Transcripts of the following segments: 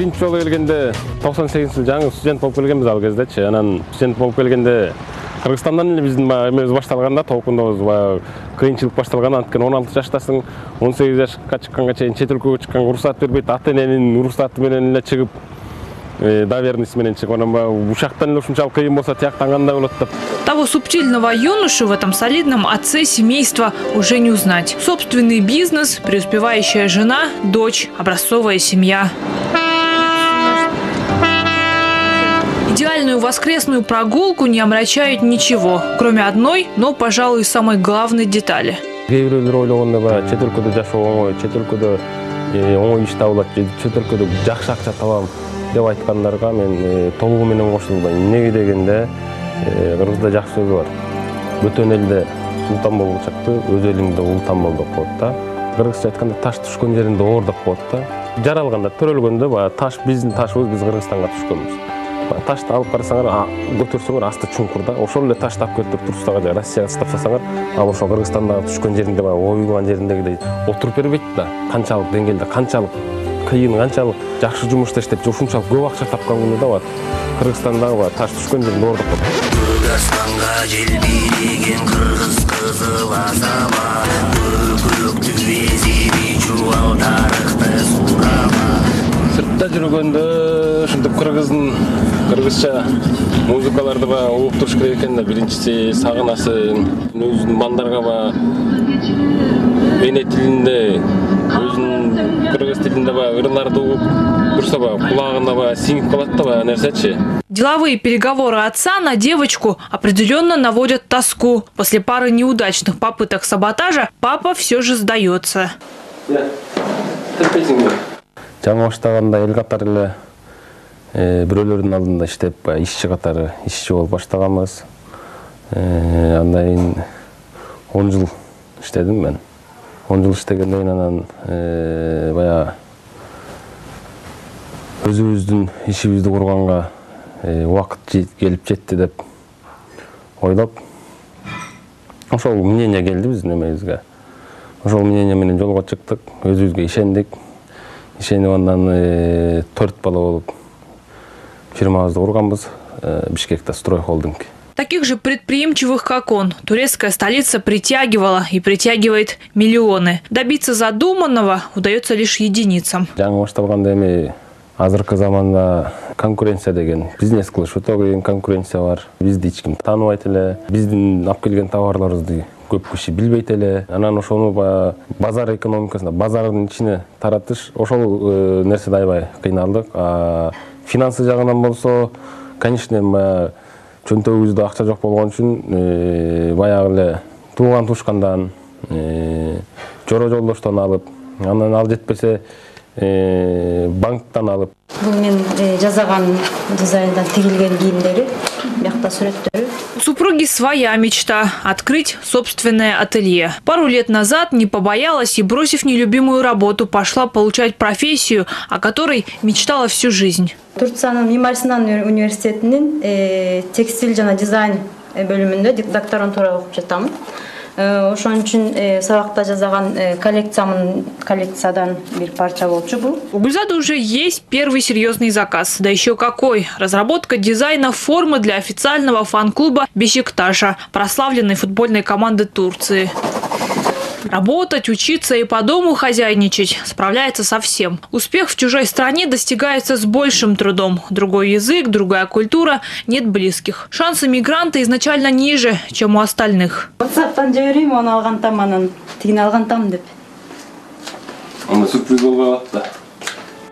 биринчи жолу келгенде 98-жылы жаңы студент болуп келгенбиз ал кездечи. Анан студент болуп келгенде Кыргызстандан эле биздин эмебиз башталганда, толкундобуз баягы кыйынчылык башталган. Анткени 16 жаштасың, 18 жашка чыкканга чейин чет өлкөгө чыкканга уруксат бербейт. Ата эненин уруксаты менен эле чыгып, доверенность менен чыгып, анан баягы ушактан эле ушунчалык кыйын болсо, тияктан кандай болот деп. Того субтильного юношу в этом солидном отце семейства уже не узнать. Собственный бизнес, преуспевающая жена, дочь, образцовая семья. Идеальную воскресную прогулку не омрачает ничего, кроме одной, но, пожалуй, самой главной детали. Кээ бирөөлөр ойлогондо баягы чет өлкөдө жашоо оңой, чет өлкөдө оңой иш табылат, чет өлкөдө жакшы акча табам деп айткандарга мен толугу менен кошулбайм. Эмнеге дегенде, Кыргызда жакшы сөз бар. Бөтөн элде султан болуп чыкты, өз элиңде ултан бол деп коет да. Кыргызча айтканда таш түшкөн жеринде оор деп коет да. Жаралганда, төрөлгөндө баягы таш биздин ташыбыз, биз Кыргызстанга түшкөнбүз. Ташты алып карасаңар, көтөрсөңөр асты чуңкур да. Ошол эле таштап келтирип Турстага, Россияга тастасаңар, ал ошол Кыргызстанда түшкөн жеринде баягы ойгон жериндегидей отуруп бербейт да. Канчалык деңгээлде, канчалык кыйын, канчалык жакшы жумушта иштеп, ушунчалык көп акча тапкан күнү да бар. Кыргызстандагы таш түшкөн жеринде оор деп коет. Кыргызстанга желбиреген кыргыз кызы базаба, көкөктү везири чубал тарыхты сураба. Сыртта жүргөндө ушинтип кыргызча музыкаларды баягы угуп туруш керек экен да. Биринчиси сагынасың, өзүнүн балдарга баягы эне тилинде, өзүнүн кыргыз тилинде баягы ырларды угуп турса, баягы кулагына баягы сиңип калат да баягы нерсечи. Деловые переговоры отца на девочку определенно наводят тоску. После пары неудачных попыток саботажа папа все же сдается. Жаңы баштаганда эл катары эле бирөөлөрдүн алдында иштеп, ишчи катары ишчи болуп баштаганбыз. Андан кийин 10 жыл иштедим мен. 10 жыл иштегенден кийин анан баягы өзүбүздүн ишибизди курганга убакыт келип жетти деп ойлоп, ошол мнение келди биздин эмебизге. Ошол мнение менен жолго чыктык, өзүбүзгө ишендик. Ишенип андан 4 бала болуп фирмабызды курганбыз, Бишкекте стройхолдинг. Таких же предприимчивых, как он, турецкая столица притягивала и притягивает миллионы. Добиться задуманного удается лишь единицам. Жаңы башталганда эми азыркы заманда конкуренция деген, бизнес кылыш өтө кыйын, конкуренция бар. Бизди эч ким тааныбайт эле, биздин алып келген товарларыбызды көп киши билбейт эле. Анан ошону базар экономикасына, базардын ичине таратыш, ошол нерседе аябай кыйналдык. Финансы жагынан болсо, конечно, чөнтөгүбүздө акча жок болгон үчүн баягы эле тууган тушкандан, жора жолдоштон алып, анан ал жетпесе банктан алып. Бул мен жасаган дизайндан тигилген кийимдери, бuyakta сүрөттөрү. У супруги своя мечта – открыть собственное ателье. Пару лет назад не побоялась и, бросив нелюбимую работу, пошла получать профессию, о которой мечтала всю жизнь. Турциянын Мимар Синан университетинин текстиль жана дизайн бөлүмүндө докторантура окуп жатам. Ошон үчүн сабакта жасаган коллекциядан бир парча болчу бул. У Гульзады уже есть первый серьезный заказ. Да еще какой! Разработка дизайна формы для официального фан-клуба Бешикташа, прославленной футбольной команды Турции. Работать, учиться и по дому хозяйничать справляется со всем. Успех в чужой стране достигается с большим трудом. Другой язык, другая культура, нет близких. Шансы мигранта изначально ниже, чем у остальных.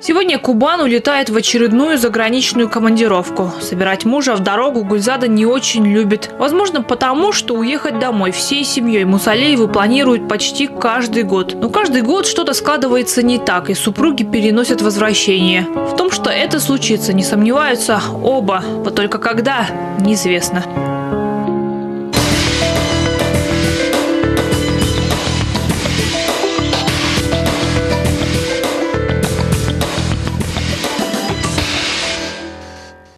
Сегодня Кубан улетает в очередную заграничную командировку. Собирать мужа в дорогу Гульзада не очень любит. Возможно, потому что уехать домой всей семьей Мусалеевы планируют почти каждый год. Но каждый год что-то складывается не так, и супруги переносят возвращение. В том, что это случится, не сомневаются оба. Вот только когда – неизвестно.